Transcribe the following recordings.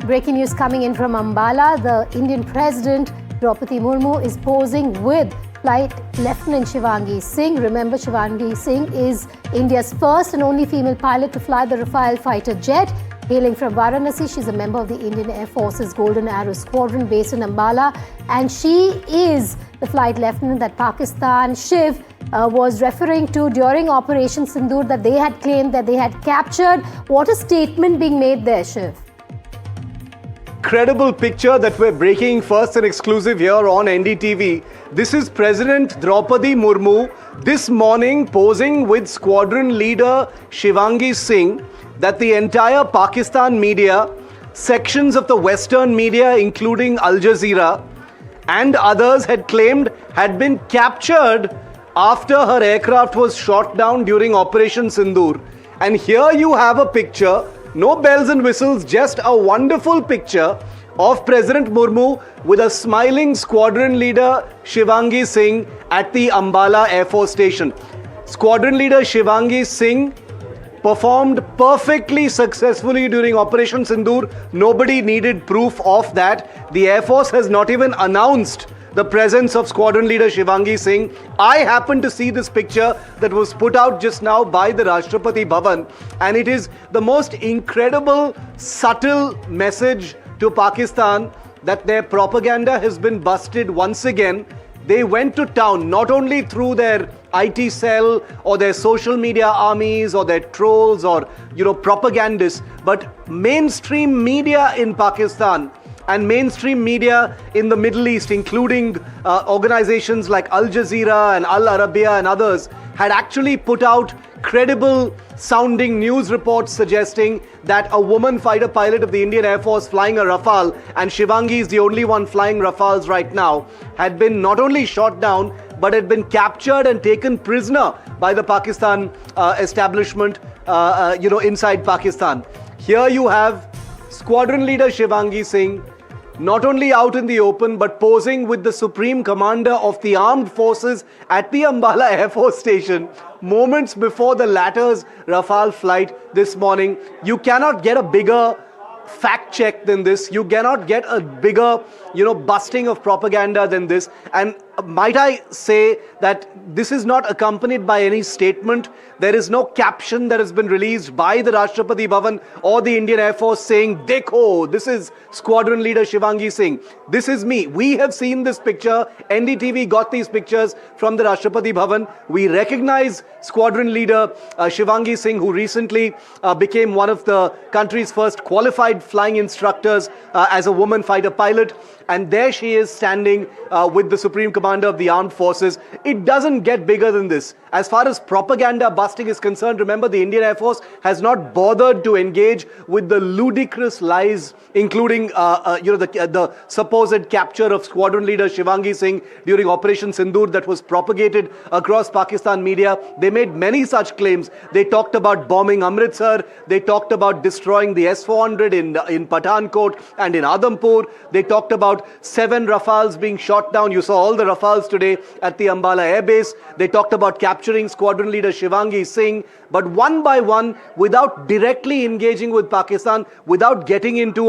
Breaking news coming in from Ambala. The Indian President Droupadi Murmu is posing with Flight Lieutenant Shivangi Singh. Remember, Shivangi Singh is India's first and only female pilot to fly the Rafale fighter jet. Hailing from Varanasi, she's a member of the Indian Air Force's Golden Arrow Squadron based in Ambala. And she is the flight lieutenant that Pakistan, Shiv, was referring to during Operation Sindoor, that they had claimed that they had captured. What a statement being made there, Shiv. Incredible picture that we're breaking first and exclusive here on NDTV. This is President Droupadi Murmu this morning posing with Squadron Leader Shivangi Singh, that the entire Pakistan media, sections of the Western media including Al Jazeera and others had claimed had been captured after her aircraft was shot down during Operation Sindoor. And here you have a picture, no bells and whistles, just a wonderful picture of President Murmu with a smiling Squadron Leader Shivangi Singh at the Ambala Air Force Station. Squadron Leader Shivangi Singh performed perfectly successfully during Operation Sindoor. Nobody needed proof of that. The Air Force has not even announced the presence of Squadron Leader Shivangi Singh. I happened to see this picture that was put out just now by the Rashtrapati Bhavan, and it is the most incredible, subtle message to Pakistan that their propaganda has been busted once again. They went to town not only through their IT cell or their social media armies or their trolls or propagandists, but mainstream media in Pakistan and mainstream media in the Middle East, including organizations like Al Jazeera and Al Arabiya and others, had actually put out credible sounding news reports suggesting that a woman fighter pilot of the Indian Air Force flying a Rafale, and Shivangi is the only one flying Rafales right now, had been not only shot down but had been captured and taken prisoner by the Pakistan establishment inside Pakistan. Here you have Squadron Leader Shivangi Singh not only out in the open but posing with the Supreme Commander of the Armed Forces at the Ambala Air Force Station moments before the latter's Rafale flight this morning. You cannot get a bigger fact check than this. You cannot get a bigger, busting of propaganda than this. And might I say that this is not accompanied by any statement. There is no caption that has been released by the Rashtrapati Bhavan or the Indian Air Force saying, "Dekho, this is Squadron Leader Shivangi Singh. This is me." We have seen this picture. NDTV got these pictures from the Rashtrapati Bhavan. We recognize Squadron Leader Shivangi Singh, who recently became one of the country's first qualified flying instructors as a woman fighter pilot. And there she is standing with the Supreme Commander of the Armed Forces. It doesn't get bigger than this. As far as propaganda busting is concerned, remember, the Indian Air Force has not bothered to engage with the ludicrous lies, including the supposed capture of Squadron Leader Shivangi Singh during Operation Sindoor that was propagated across Pakistan media. They made many such claims. They talked about bombing Amritsar. They talked about destroying the S-400 in Pathankot and in Adampur. They talked about 7 Rafales being shot down. You saw all the Rafales today at the Ambala Air Base. They talked about capturing Squadron Leader Shivangi Singh. But one by one, without directly engaging with Pakistan, without getting into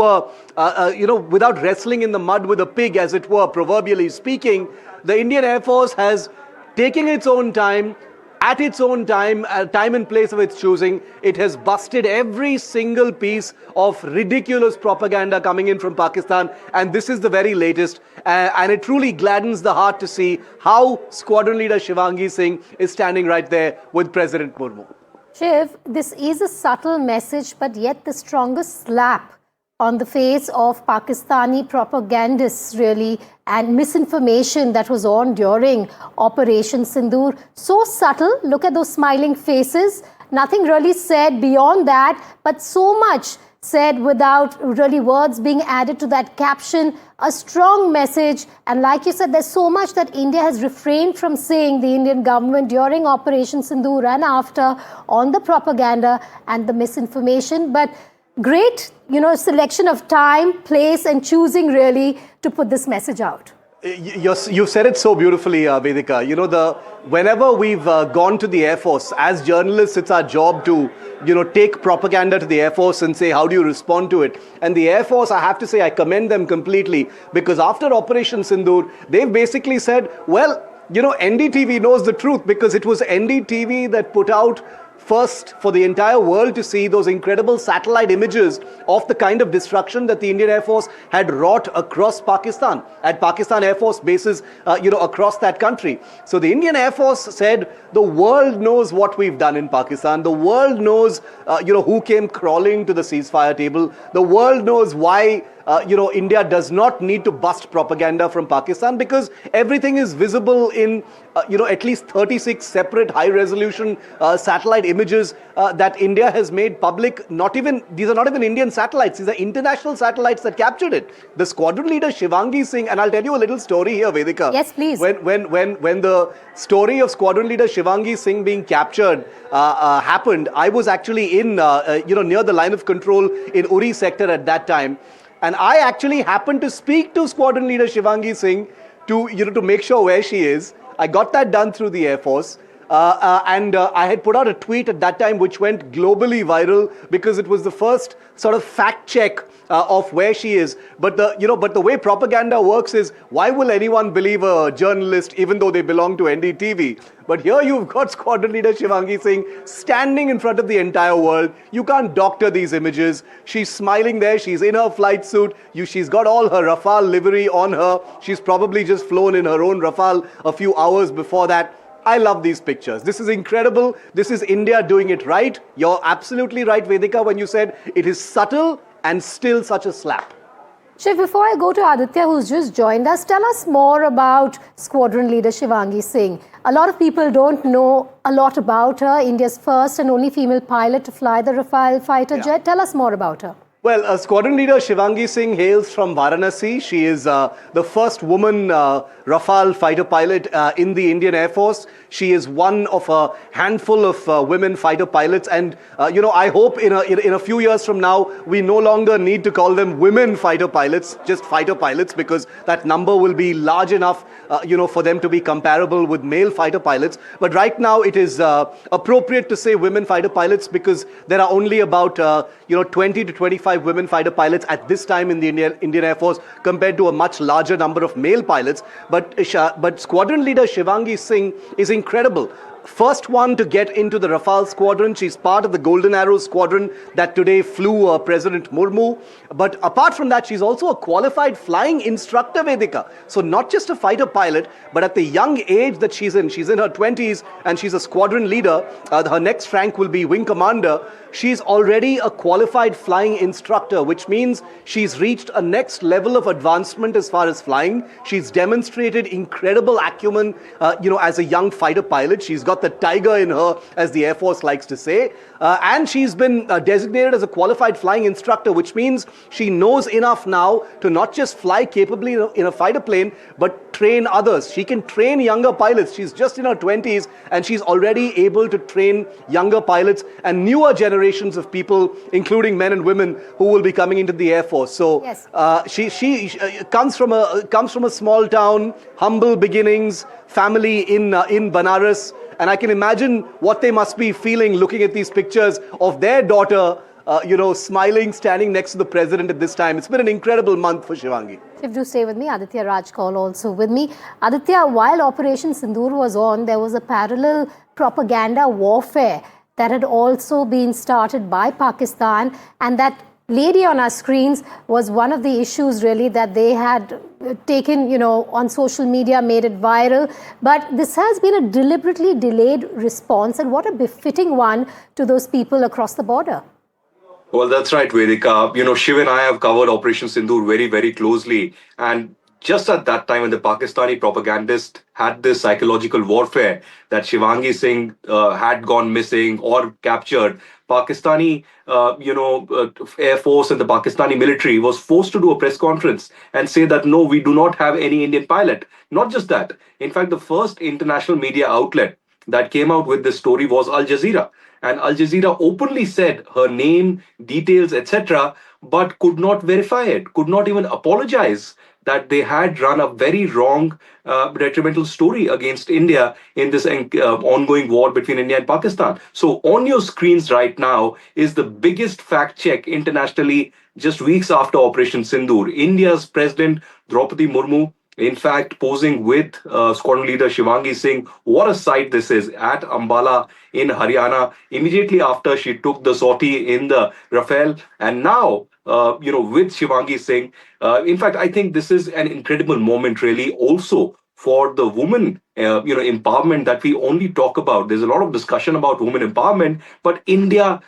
without wrestling in the mud with a pig, as it were, proverbially speaking, the Indian Air Force has taken its own time, at its own time, time and place of its choosing. It has busted every single piece of ridiculous propaganda coming in from Pakistan, and this is the very latest. And it truly gladdens the heart to see how Squadron Leader Shivangi Singh is standing right there with President Murmu. Shiv, this is a subtle message, but yet the strongest slap on the face of Pakistani propagandists, really, and misinformation that was on during Operation Sindoor. So subtle. Look at those smiling faces. Nothing really said beyond that, but so much said without really words being added to that caption. A strong message. And like you said, there's so much that India has refrained from saying, the Indian government, during Operation Sindoor and after, on the propaganda and the misinformation. But great, selection of time, place and choosing really to put this message out. You've said it so beautifully, Vedika. You know, whenever we've gone to the Air Force, as journalists, it's our job to, take propaganda to the Air Force and say, how do you respond to it? And the Air Force, I have to say, I commend them completely, because after Operation Sindoor, they've basically said, well, NDTV knows the truth, because it was NDTV that put out first for the entire world to see those incredible satellite images of the kind of destruction that the Indian Air Force had wrought across Pakistan, at Pakistan Air Force bases, across that country. So the Indian Air Force said, the world knows what we've done in Pakistan. The world knows, who came crawling to the ceasefire table. The world knows why India does not need to bust propaganda from Pakistan, because everything is visible in, at least 36 separate high-resolution satellite images that India has made public. These are not even Indian satellites. These are international satellites that captured it. The Squadron Leader Shivangi Singh, and I'll tell you a little story here, Vedika. Yes, please. When the story of Squadron Leader Shivangi Singh being captured happened, I was actually in, near the line of control in Uri sector at that time. And I actually happened to speak to Squadron Leader Shivangi Singh to make sure where she is. I got that done through the Air Force. And I had put out a tweet at that time which went globally viral, because it was the first sort of fact check of where she is. But the way propaganda works is, why will anyone believe a journalist even though they belong to NDTV? But here you've got Squadron Leader Shivangi Singh standing in front of the entire world. You can't doctor these images. She's smiling there. She's in her flight suit. She's got all her Rafale livery on her. She's probably just flown in her own Rafale a few hours before that. I love these pictures. This is incredible. This is India doing it right. You're absolutely right, Vedika, when you said it is subtle and still such a slap. Shiv, before I go to Aditya, who's just joined us, tell us more about Squadron Leader Shivangi Singh. A lot of people don't know a lot about her, India's first and only female pilot to fly the Rafale fighter jet. Tell us more about her. Well, Squadron Leader Shivangi Singh hails from Varanasi. She is the first woman Rafale fighter pilot in the Indian Air Force. She is one of a handful of women fighter pilots. And, I hope in a few years from now, we no longer need to call them women fighter pilots, just fighter pilots, because that number will be large enough, for them to be comparable with male fighter pilots. But right now, it is appropriate to say women fighter pilots, because there are only about, 20 to 25 women fighter pilots at this time in the Indian Air Force, compared to a much larger number of male pilots. But Squadron Leader Shivangi Singh is incredible. First one to get into the Rafale squadron. She's part of the Golden Arrow squadron that today flew President Murmu. But apart from that, she's also a qualified flying instructor, Vedika. So not just a fighter pilot, but at the young age that she's in her 20s, and she's a squadron leader. Her next rank will be wing commander. She's already a qualified flying instructor, which means she's reached a next level of advancement as far as flying. She's demonstrated incredible acumen, as a young fighter pilot. She's got the tiger in her, as the Air Force likes to say. And she's been designated as a qualified flying instructor, which means she knows enough now to not just fly capably in a fighter plane, but train others. She can train younger pilots. She's just in her 20s, and she's already able to train younger pilots and newer generations of people, including men and women, who will be coming into the Air Force. So yes. She comes from a small town, humble beginnings, family in Banaras. And I can imagine what they must be feeling looking at these pictures of their daughter, smiling, standing next to the president at this time. It's been an incredible month for Shivangi. If do stay with me, Aditya Rajkol also with me. Aditya, while Operation Sindoor was on, there was a parallel propaganda warfare that had also been started by Pakistan, and that lady on our screens was one of the issues really that they had taken, on social media, made it viral. But this has been a deliberately delayed response, and what a befitting one to those people across the border. Well, that's right, Vedika. Shiv and I have covered Operation Sindoor very, very closely. And just at that time, when the Pakistani propagandist had this psychological warfare that Shivangi Singh had gone missing or captured, Pakistani, Air Force and the Pakistani military was forced to do a press conference and say that, no, we do not have any Indian pilot. Not just that. In fact, the first international media outlet that came out with this story was Al Jazeera. And Al Jazeera openly said her name, details, etc., but could not verify it, could not even apologize that they had run a very wrong, detrimental story against India in this ongoing war between India and Pakistan. So, on your screens right now is the biggest fact check internationally just weeks after Operation Sindoor. India's President Droupadi Murmu, in fact, posing with Squadron Leader Shivangi Singh. What a sight this is at Ambala in Haryana, immediately after she took the sortie in the Rafale. And now, with Shivangi Singh. In fact, I think this is an incredible moment, really, also for the woman, empowerment that we only talk about. There's a lot of discussion about women empowerment, but India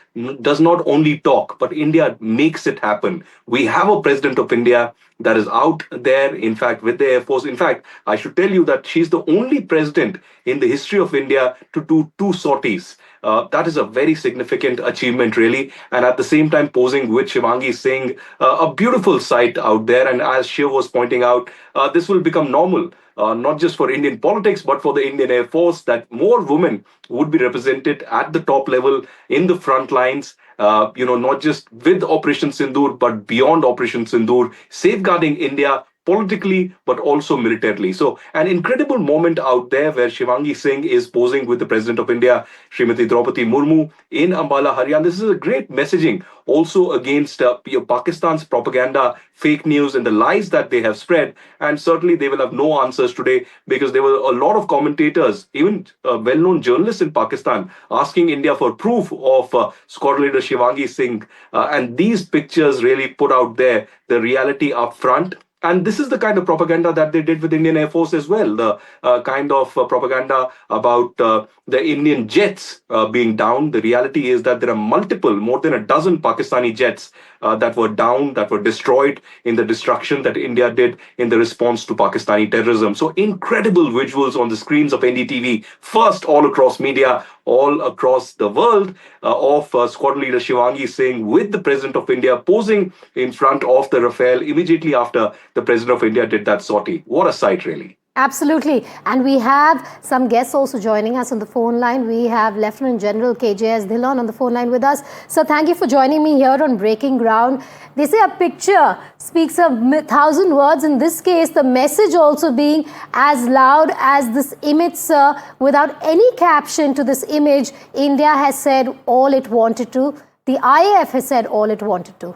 does not only talk, but India makes it happen. We have a president of India that is out there, in fact, with the Air Force. In fact, I should tell you that she's the only president in the history of India to do two sorties. That is a very significant achievement, really. And at the same time, posing with Shivangi Singh, a beautiful sight out there. And as Shiv was pointing out, this will become normal. Not just for Indian politics, but for the Indian Air Force, that more women would be represented at the top level in the front lines, not just with Operation Sindoor, but beyond Operation Sindoor, safeguarding India politically, but also militarily. So an incredible moment out there where Shivangi Singh is posing with the President of India, Srimati Droupadi Murmu, in Ambala, Haryana. This is a great messaging also against Pakistan's propaganda, fake news, and the lies that they have spread. And certainly they will have no answers today, because there were a lot of commentators, even well-known journalists in Pakistan, asking India for proof of Squadron Leader Shivangi Singh. And these pictures really put out there the reality up front. And this is the kind of propaganda that they did with Indian Air Force as well. The kind of propaganda about the Indian jets being down. The reality is that there are multiple, more than a dozen Pakistani jets that were down, that were destroyed in the destruction that India did in the response to Pakistani terrorism. So incredible visuals on the screens of NDTV, first all across media, all across the world, of Squadron Leader Shivangi Singh with the President of India posing in front of the Rafale immediately after the President of India did that sortie. What a sight, really. Absolutely. And we have some guests also joining us on the phone line. We have Lieutenant General KJS Dhillon on the phone line with us. So thank you for joining me here on Breaking Ground. They say a picture speaks 1,000 words. In this case, the message also being as loud as this image, sir. Without any caption to this image, India has said all it wanted to. The IAF has said all it wanted to.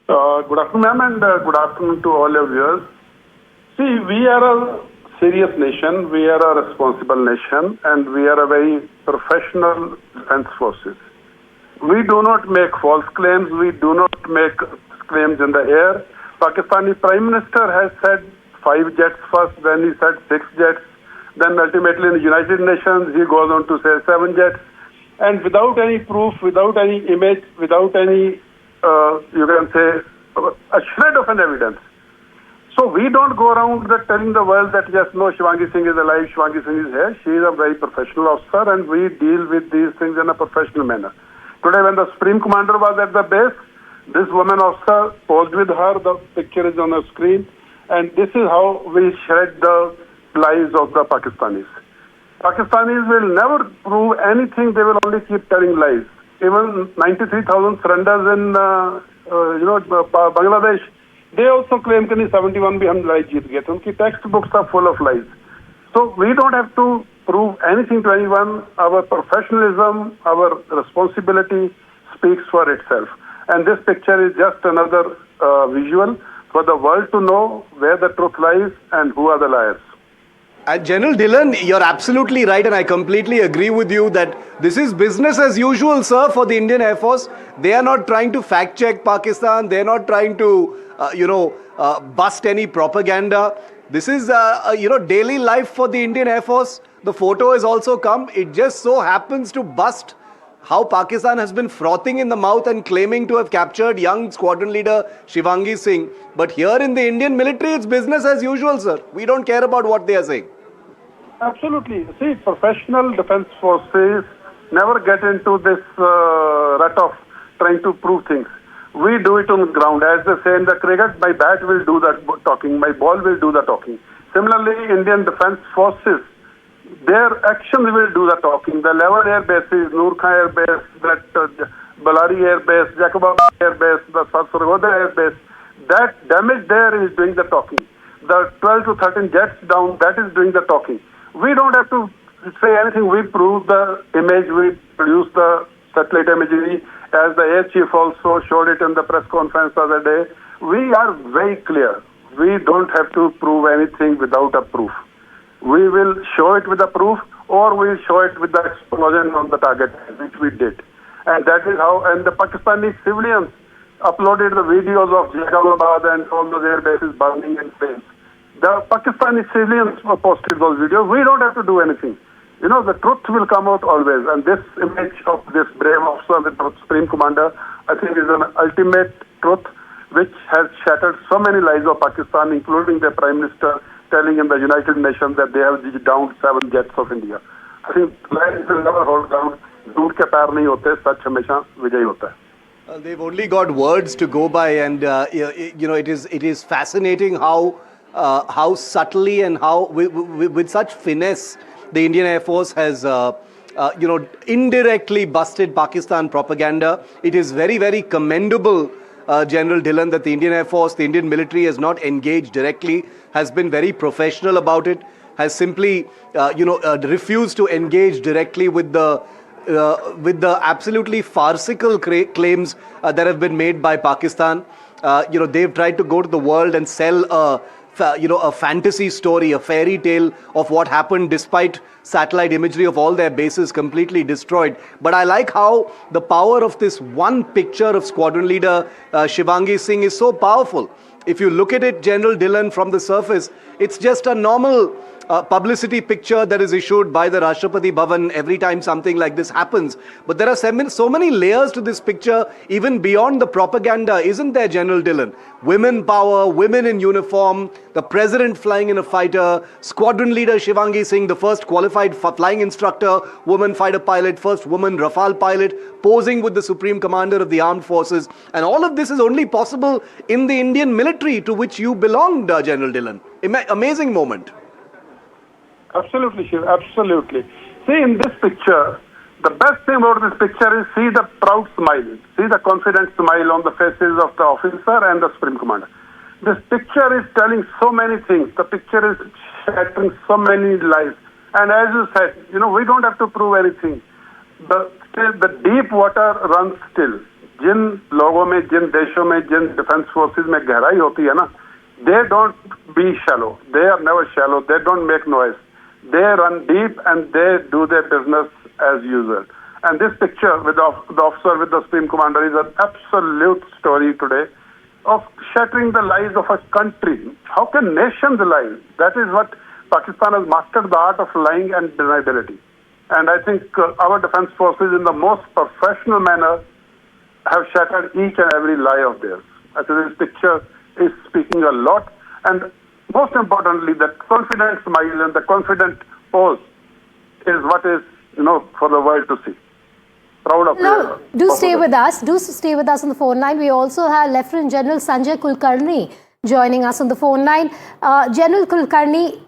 Good afternoon, ma'am, and good afternoon to all your viewers. See, we are a serious nation, we are a responsible nation, and we are a very professional defense forces. We do not make false claims, we do not make claims in the air. Pakistani Prime Minister has said 5 jets first, then he said 6 jets, then ultimately in the United Nations he goes on to say 7 jets. And without any proof, without any image, without any, you can say, a shred of an evidence. So we don't go around telling the world that yes, no, Shivangi Singh is alive, Shivangi Singh is here. She is a very professional officer, and we deal with these things in a professional manner. Today when the Supreme Commander was at the base, this woman officer posed with her, the picture is on the screen, and this is how we shred the lies of the Pakistanis. Pakistanis will never prove anything, they will only keep telling lies. Even 93,000 surrenders in Bangladesh, they also claim that 71 bhi hum lie jeet gaye. Unki textbooks are full of lies. So we don't have to prove anything to anyone. Our professionalism, our responsibility speaks for itself. And this picture is just another visual for the world to know where the truth lies and who are the liars. General Dhillon, you're absolutely right, and I completely agree with you that this is business as usual, sir, for the Indian Air Force. They are not trying to fact check Pakistan. They're not trying to, bust any propaganda. This is, daily life for the Indian Air Force. The photo has also come. It just so happens to bust how Pakistan has been frothing in the mouth and claiming to have captured young squadron leader Shivangi Singh. But here in the Indian military, it's business as usual, sir. We don't care about what they are saying. Absolutely. See, professional defense forces never get into this rut of trying to prove things. We do it on the ground. As they say in the cricket, my bat will do the talking, my ball will do the talking. Similarly, Indian defense forces, their actions will do the talking. The Lever Air Bases, Noor Khan Air Base, that Balari Air Base, Jacobab Air Base, the Sargodha Air Base, That damage there is doing the talking. The 12 to 13 jets down, that is doing the talking. We don't have to say anything. We prove the image, we produce the satellite imagery, as the air chief also showed it in the press conference the other day. We are very clear. We don't have to prove anything without a proof. We will show it with a proof, or we'll show it with the explosion on the target, which we did. And that is how, and the Pakistani civilians uploaded the videos of Jaisalabad and all those air bases burning in flames. The Pakistani civilians posted those videos. We don't have to do anything. You know, the truth will come out always. And this image of this brave officer, the Supreme Commander, I think is an ultimate truth which has shattered so many lives of Pakistan, including their Prime Minister telling in the United Nations that they have downed 7 jets of India. I think lies will never hold down. Dood ke pair nahi hote, sach hamesha vijay hota hai. They've only got words to go by, and you know, it is fascinating how subtly and how with such finesse the Indian Air Force has you know, indirectly busted Pakistan propaganda. It is very, very commendable, General Dhillon, that the Indian Air Force, the Indian military, has not engaged directly, has been very professional about it, has simply you know, refused to engage directly with the absolutely farcical claims that have been made by Pakistan. You know, they've tried to go to the world and sell a fantasy story, a fairy tale of what happened despite satellite imagery of all their bases completely destroyed. But I like how the power of this one picture of Squadron Leader Shivangi Singh is so powerful. If you look at it, General Dhillon, from the surface, it's just a normal publicity picture that is issued by the Rashtrapati Bhavan every time something like this happens. But there are so many layers to this picture, even beyond the propaganda, isn't there, General Dhillon? Women power, women in uniform, the president flying in a fighter, Squadron Leader Shivangi Singh, the first qualified flying instructor, woman fighter pilot, first woman Rafale pilot, posing with the Supreme Commander of the Armed Forces. And all of this is only possible in the Indian military, to which you belonged, General Dhillon. Amazing moment. Absolutely, Shiv, absolutely. See, in this picture, the best thing about this picture is see the proud smile, see the confident smile on the faces of the officer and the Supreme Commander. This picture is telling so many things. The picture is shattering so many lives. And as you said, you know, we don't have to prove anything. The deep water runs still. जिन लोगों में, जिन देशों में, जिन defence forces में गहराई होती है ना, they don't be shallow. They are never shallow. They don't make noise. They run deep and they do their business as usual. And this picture with the officer with the Supreme Commander is an absolute story today of shattering the lives of a country. How can nations lie? That is what Pakistan has mastered, the art of lying and deniability. And I think our defense forces, in the most professional manner, have shattered each and every lie of theirs. I think this picture is speaking a lot. And most importantly, that confident smile and the confident pose is what is, you know, for the world to see. Proud of No, do stay with us. Do stay with us on the phone line. We also have Lieutenant General Sanjay Kulkarni joining us on the phone line. General Kulkarni,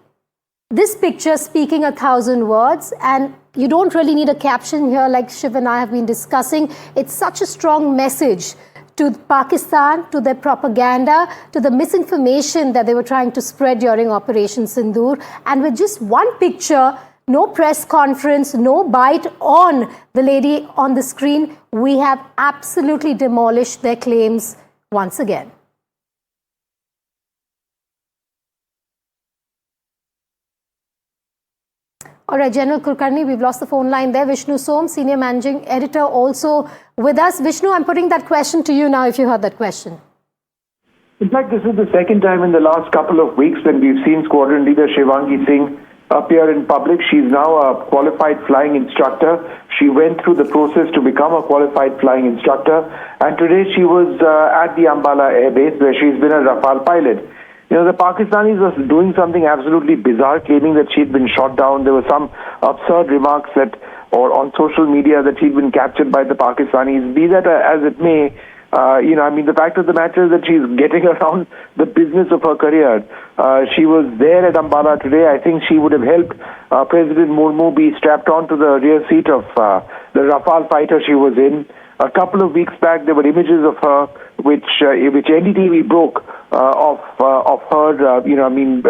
this picture speaking 1,000 words, and you don't really need a caption here like Shiv and I have been discussing. It's such a strong message to Pakistan, to their propaganda, to the misinformation that they were trying to spread during Operation Sindoor. And with just one picture, no press conference, no bite on the lady on the screen, we have absolutely demolished their claims once again. All right, General Kulkarni, we've lost the phone line there. Vishnu Som, Senior Managing Editor, also with us. Vishnu, I'm putting that question to you now, if you heard that question. In fact, this is the second time in the last couple of weeks when we've seen Squadron Leader Shivangi Singh appear in public. She's now a qualified flying instructor. She went through the process to become a qualified flying instructor. And today she was at the Ambala Air Base, where she's been a Rafale pilot. You know, the Pakistanis were doing something absolutely bizarre, claiming that she'd been shot down. There were some absurd remarks or on social media that she'd been captured by the Pakistanis. Be that as it may, you know, I mean, the fact of the matter is that she's getting around the business of her career. She was there at Ambala today. I think she would have helped President Murmu be strapped onto the rear seat of the Rafale fighter she was in. A couple of weeks back, there were images of her which NDTV broke of her,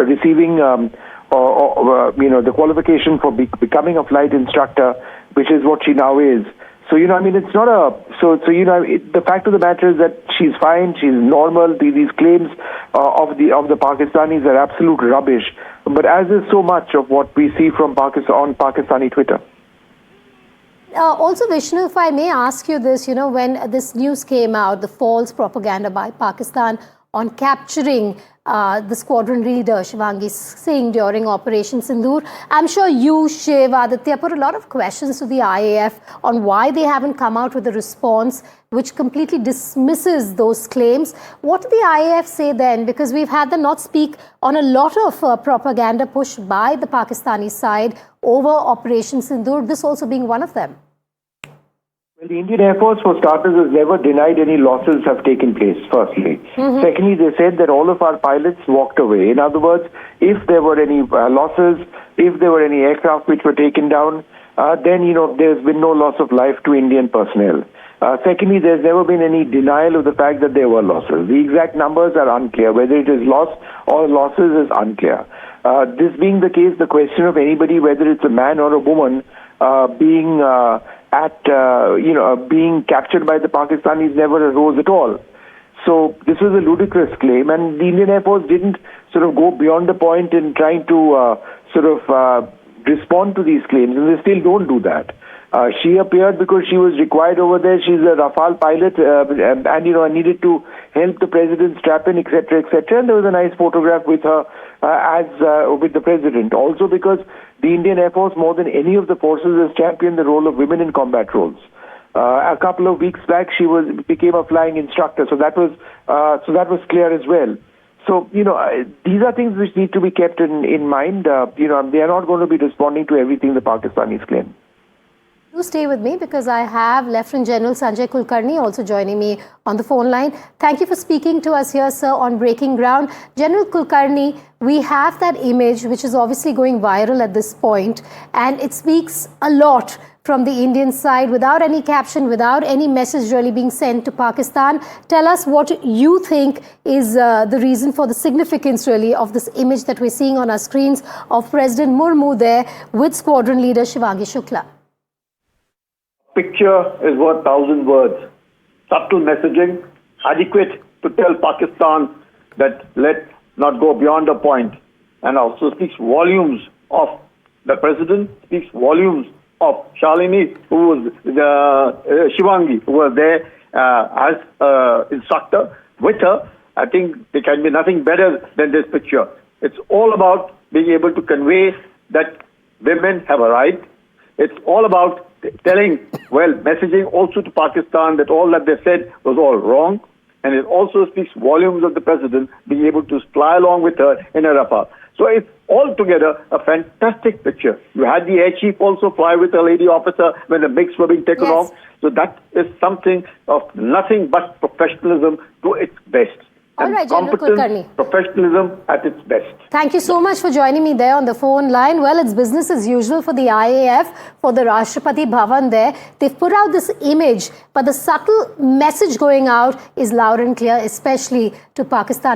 receiving the qualification for becoming a flight instructor, which is what she now is. So, it's not the fact of the matter is that she's fine, she's normal. These claims of the Pakistanis are absolute rubbish. But as is so much of what we see from on Pakistani Twitter. Also, Vishnu, if I may ask you this, when this news came out, the false propaganda by Pakistan on capturing the squadron leader, Shivangi Singh, during Operation Sindoor, I'm sure you, Shiv, Aditya, put a lot of questions to the IAF on why they haven't come out with a response which completely dismisses those claims. What did the IAF say then? Because we've had them not speak on a lot of propaganda pushed by the Pakistani side over Operation Sindoor, this also being one of them. Well, the Indian Air Force, for starters, has never denied any losses have taken place, firstly. Secondly, they said that all of our pilots walked away. In other words, if there were any losses, if there were any aircraft which were taken down, then, there's been no loss of life to Indian personnel. Secondly, there's never been any denial of the fact that there were losses. The exact numbers are unclear. Whether it is loss or losses is unclear. This being the case, the question of anybody, whether it's a man or a woman, being captured by the Pakistanis never arose at all. So this was a ludicrous claim, and the Indian Air Force didn't sort of go beyond the point in trying to respond to these claims, and they still don't do that. She appeared because she was required over there. She's a Rafale pilot, and needed to help the president strap in, etc., etc. And there was a nice photograph with her with the president. Also because the Indian Air Force, more than any of the forces, has championed the role of women in combat roles. A couple of weeks back, she became a flying instructor, so that was clear as well. So, these are things which need to be kept in mind. They are not going to be responding to everything the Pakistanis claim. Do stay with me because I have Lieutenant General Sanjay Kulkarni also joining me on the phone line. Thank you for speaking to us here, sir, on Breaking Ground. General Kulkarni, we have that image which is obviously going viral at this point, and it speaks a lot from the Indian side without any caption, without any message really being sent to Pakistan. Tell us what you think is the reason for the significance really of this image that we're seeing on our screens of President Murmu there with Squadron Leader Shivangi Shukla. Picture is worth 1,000 words. Subtle messaging, adequate to tell Pakistan that let's not go beyond a point, and also speaks volumes of the president, speaks volumes of Shalini, who was Shivangi, who was there as instructor with her. I think there can be nothing better than this picture. It's all about being able to convey that women have a right. It's all about messaging also to Pakistan that all that they said was all wrong. And it also speaks volumes of the president being able to fly along with her in a Rafale. So it's altogether a fantastic picture. You had the air chief also fly with a lady officer when the MiGs were being taken off. So that is something of nothing but professionalism to its best. All right, General Kulkarni. Professionalism at its best. Thank you so much for joining me there on the phone line. Well, it's business as usual for the IAF, for the Rashtrapati Bhavan there. They've put out this image, but the subtle message going out is loud and clear, especially to Pakistan.